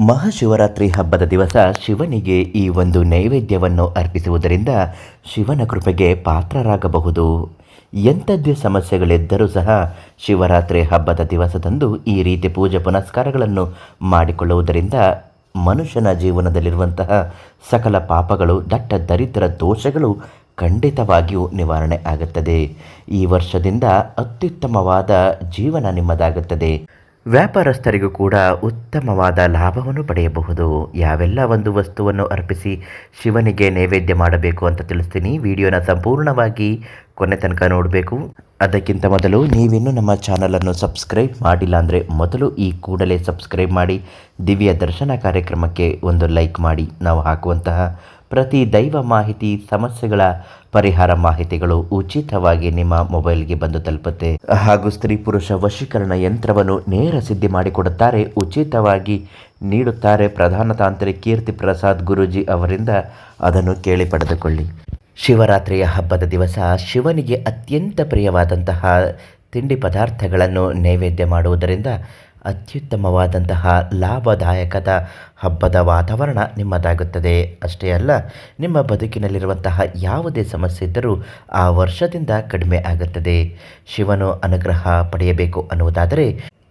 ಮಹಾಶಿವರಾತ್ರಿ ಹಬ್ಬದ ದಿವಸ ಶಿವನಿಗೆ ಈ ಒಂದು ನೈವೇದ್ಯವನ್ನು ಅರ್ಪಿಸುವುದರಿಂದ ಶಿವನ ಕೃಪೆಗೆ ಪಾತ್ರರಾಗಬಹುದು. ಎಂಥದ್ದೇ ಸಮಸ್ಯೆಗಳಿದ್ದರೂ ಸಹ ಶಿವರಾತ್ರಿ ಹಬ್ಬದ ದಿವಸದಂದು ಈ ರೀತಿ ಪೂಜೆ ಪುನಸ್ಕಾರಗಳನ್ನು ಮಾಡಿಕೊಳ್ಳುವುದರಿಂದ ಮನುಷ್ಯನ ಜೀವನದಲ್ಲಿರುವಂತಹ ಸಕಲ ಪಾಪಗಳು, ದಟ್ಟ ದರಿದ್ರ ದೋಷಗಳು ಖಂಡಿತವಾಗಿಯೂ ನಿವಾರಣೆ ಆಗುತ್ತದೆ. ಈ ವರ್ಷದಿಂದ ಅತ್ಯುತ್ತಮವಾದ ಜೀವನ ನಿಮ್ಮದಾಗುತ್ತದೆ. ವ್ಯಾಪಾರಸ್ಥರಿಗೂ ಕೂಡ ಉತ್ತಮವಾದ ಲಾಭವನ್ನು ಪಡೆಯಬಹುದು. ಯಾವೆಲ್ಲ ಒಂದು ವಸ್ತುವನ್ನು ಅರ್ಪಿಸಿ ಶಿವನಿಗೆ ನೈವೇದ್ಯ ಮಾಡಬೇಕು ಅಂತ ತಿಳಿಸ್ತೀನಿ. ವಿಡಿಯೋನ ಸಂಪೂರ್ಣವಾಗಿ ಕೊನೆ ತನಕ ನೋಡಬೇಕು. ಅದಕ್ಕಿಂತ ಮೊದಲು ನೀವಿನ್ನೂ ನಮ್ಮ ಚಾನಲನ್ನು ಸಬ್ಸ್ಕ್ರೈಬ್ ಮಾಡಿಲ್ಲ ಅಂದರೆ ಮೊದಲು ಈ ಕೂಡಲೇ ಸಬ್ಸ್ಕ್ರೈಬ್ ಮಾಡಿ, ದಿವ್ಯ ದರ್ಶನ ಕಾರ್ಯಕ್ರಮಕ್ಕೆ ಒಂದು ಲೈಕ್ ಮಾಡಿ. ನಾವು ಹಾಕುವಂತಹ ಪ್ರತಿ ದೈವ ಮಾಹಿತಿ, ಸಮಸ್ಯೆಗಳ ಪರಿಹಾರ ಮಾಹಿತಿಗಳು ಉಚಿತವಾಗಿ ನಿಮ್ಮ ಮೊಬೈಲ್ಗೆ ಬಂದು ತಲುಪುತ್ತೆ. ಹಾಗೂ ಸ್ತ್ರೀ ಪುರುಷ ವಶೀಕರಣ ಯಂತ್ರವನ್ನು ನೇರ ಸಿದ್ಧಿ ಮಾಡಿಕೊಡುತ್ತಾರೆ, ಉಚಿತವಾಗಿ ನೀಡುತ್ತಾರೆ. ಪ್ರಧಾನ ತಾಂತ್ರಿಕ ಕೀರ್ತಿ ಪ್ರಸಾದ್ ಗುರೂಜಿ ಅವರಿಂದ ಅದನ್ನು ಕೇಳಿ ಪಡೆದುಕೊಳ್ಳಿ. ಶಿವರಾತ್ರಿಯ ಹಬ್ಬದ ದಿವಸ ಶಿವನಿಗೆ ಅತ್ಯಂತ ಪ್ರಿಯವಾದಂತಹ ತಿಂಡಿ ಪದಾರ್ಥಗಳನ್ನು ನೈವೇದ್ಯ ಮಾಡುವುದರಿಂದ ಅತ್ಯುತ್ತಮವಾದಂತಹ ಲಾಭದಾಯಕದ ಹಬ್ಬದ ವಾತಾವರಣ ನಿಮ್ಮದಾಗುತ್ತದೆ. ಅಷ್ಟೇ ಅಲ್ಲ, ನಿಮ್ಮ ಬದುಕಿನಲ್ಲಿರುವಂತಹ ಯಾವುದೇ ಸಮಸ್ಯೆ ಇದ್ದರೂ ಆ ವರ್ಷದಿಂದ ಕಡಿಮೆ ಆಗುತ್ತದೆ. ಶಿವನು ಅನುಗ್ರಹ ಪಡೆಯಬೇಕು ಅನ್ನುವುದಾದರೆ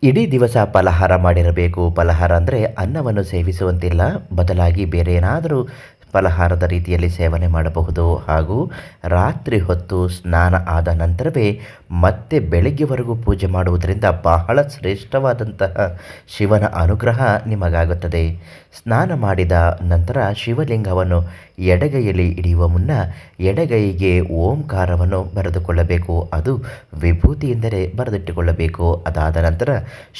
ಇಡೀ ದಿವಸ ಫಲಹಾರ ಮಾಡಿರಬೇಕು. ಫಲಹಾರ ಅಂದರೆ ಅನ್ನವನ್ನು ಸೇವಿಸುವಂತಿಲ್ಲ, ಬದಲಾಗಿ ಬೇರೆ ಏನಾದರೂ ಫಲಹಾರದ ರೀತಿಯಲ್ಲಿ ಸೇವನೆ ಮಾಡಬಹುದು. ಹಾಗೂ ರಾತ್ರಿ ಹೊತ್ತು ಸ್ನಾನ ಆದ ನಂತರವೇ ಮತ್ತೆ ಬೆಳಗ್ಗೆವರೆಗೂ ಪೂಜೆ ಮಾಡುವುದರಿಂದ ಬಹಳ ಶ್ರೇಷ್ಠವಾದಂತಹ ಶಿವನ ಅನುಗ್ರಹ ನಿಮಗಾಗುತ್ತದೆ. ಸ್ನಾನ ಮಾಡಿದ ನಂತರ ಶಿವಲಿಂಗವನ್ನು ಎಡಗೈಯಲ್ಲಿ ಹಿಡಿಯುವ ಮುನ್ನ ಎಡಗೈಗೆ ಓಂಕಾರವನ್ನು ಬರೆದುಕೊಳ್ಳಬೇಕು. ಅದು ವಿಭೂತಿಯಿಂದಲೇ ಬರೆದಿಟ್ಟುಕೊಳ್ಳಬೇಕು. ಅದಾದ ನಂತರ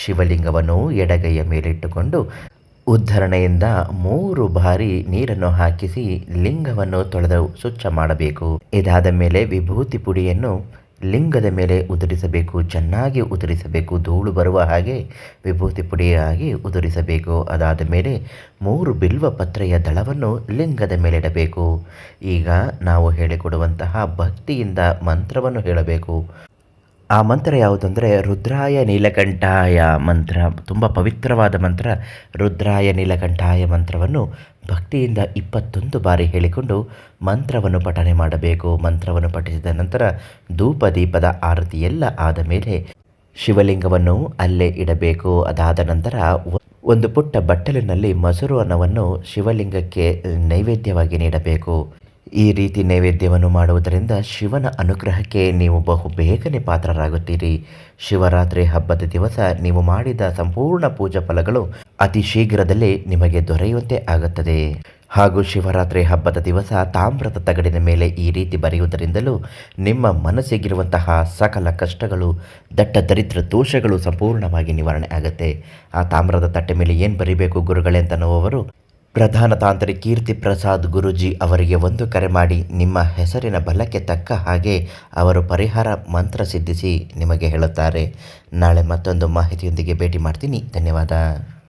ಶಿವಲಿಂಗವನ್ನು ಎಡಗೈಯ ಮೇಲಿಟ್ಟುಕೊಂಡು ಉದ್ಧರಣೆಯಿಂದ 3 ಬಾರಿ ನೀರನ್ನು ಹಾಕಿಸಿ ಲಿಂಗವನ್ನು ತೊಳೆದು ಸ್ವಚ್ಛ ಮಾಡಬೇಕು. ಇದಾದ ಮೇಲೆ ವಿಭೂತಿ ಪುಡಿಯನ್ನು ಲಿಂಗದ ಮೇಲೆ ಉದುರಿಸಬೇಕು. ಚೆನ್ನಾಗಿ ಉದುರಿಸಬೇಕು, ಧೂಳು ಬರುವ ಹಾಗೆ ವಿಭೂತಿ ಪುಡಿಯಾಗಿ ಉದುರಿಸಬೇಕು. ಅದಾದ ಮೇಲೆ 3 ಬಿಲ್ವ ಪತ್ರೆಯ ದಳವನ್ನು ಲಿಂಗದ ಮೇಲಿಡಬೇಕು. ಈಗ ನಾವು ಹೇಳಿಕೊಡುವಂತಹ ಭಕ್ತಿಯಿಂದ ಮಂತ್ರವನ್ನು ಹೇಳಬೇಕು. ಆ ಮಂತ್ರ ಯಾವುದಂದರೆ ರುದ್ರಾಯ ನೀಲಕಂಠಾಯ ಮಂತ್ರ. ತುಂಬ ಪವಿತ್ರವಾದ ಮಂತ್ರ. ರುದ್ರಾಯ ನೀಲಕಂಠಾಯ ಮಂತ್ರವನ್ನು ಭಕ್ತಿಯಿಂದ 21 ಬಾರಿ ಹೇಳಿಕೊಂಡು ಮಂತ್ರವನ್ನು ಪಠನೆ ಮಾಡಬೇಕು. ಮಂತ್ರವನ್ನು ಪಠಿಸಿದ ನಂತರ ಧೂಪ ದೀಪದ ಆರತಿ ಎಲ್ಲ ಆದ ಮೇಲೆ ಶಿವಲಿಂಗವನ್ನು ಅಲ್ಲೇ ಇಡಬೇಕು. ಅದಾದ ನಂತರ ಒಂದು ಪುಟ್ಟ ಬಟ್ಟಲಿನಲ್ಲಿ ಮೊಸರು ಅನ್ನವನ್ನು ಶಿವಲಿಂಗಕ್ಕೆ ನೈವೇದ್ಯವಾಗಿ ನೀಡಬೇಕು. ಈ ರೀತಿ ನೈವೇದ್ಯವನ್ನು ಮಾಡುವುದರಿಂದ ಶಿವನ ಅನುಗ್ರಹಕ್ಕೆ ನೀವು ಬಹು ಬೇಗನೆ ಪಾತ್ರರಾಗುತ್ತೀರಿ. ಶಿವರಾತ್ರಿ ಹಬ್ಬದ ದಿವಸ ನೀವು ಮಾಡಿದ ಸಂಪೂರ್ಣ ಪೂಜಾ ಫಲಗಳು ಅತಿ ಶೀಘ್ರದಲ್ಲೇ ನಿಮಗೆ ದೊರೆಯುವಂತೆ ಆಗುತ್ತದೆ. ಹಾಗೂ ಶಿವರಾತ್ರಿ ಹಬ್ಬದ ದಿವಸ ತಾಮ್ರದ ತಗಡಿನ ಮೇಲೆ ಈ ರೀತಿ ಬರೆಯುವುದರಿಂದಲೂ ನಿಮ್ಮ ಮನಸ್ಸಿಗಿರುವಂತಹ ಸಕಲ ಕಷ್ಟಗಳು, ದಟ್ಟ ದರಿದ್ರ ದೋಷಗಳು ಸಂಪೂರ್ಣವಾಗಿ ನಿವಾರಣೆ ಆಗುತ್ತೆ. ಆ ತಾಮ್ರದ ತಟ್ಟೆ ಮೇಲೆ ಏನು ಬರೀಬೇಕು ಗುರುಗಳೇ ಅಂತ ಅನ್ನುವವರು ಪ್ರಧಾನ ತಾಂತ್ರಿಕ ಕೀರ್ತಿ ಪ್ರಸಾದ್ ಗುರೂಜಿ ಅವರಿಗೆ ಒಂದು ಕರೆ ಮಾಡಿ ನಿಮ್ಮ ಹೆಸರಿನ ಬಲಕ್ಕೆ ತಕ್ಕ ಹಾಗೆ ಅವರು ಪರಿಹಾರ ಮಂತ್ರ ಸಿದ್ಧಿಸಿ ನಿಮಗೆ ಹೇಳುತ್ತಾರೆ. ನಾಳೆ ಮತ್ತೊಂದು ಮಾಹಿತಿಯೊಂದಿಗೆ ಭೇಟಿ ಮಾಡ್ತೀನಿ. ಧನ್ಯವಾದ.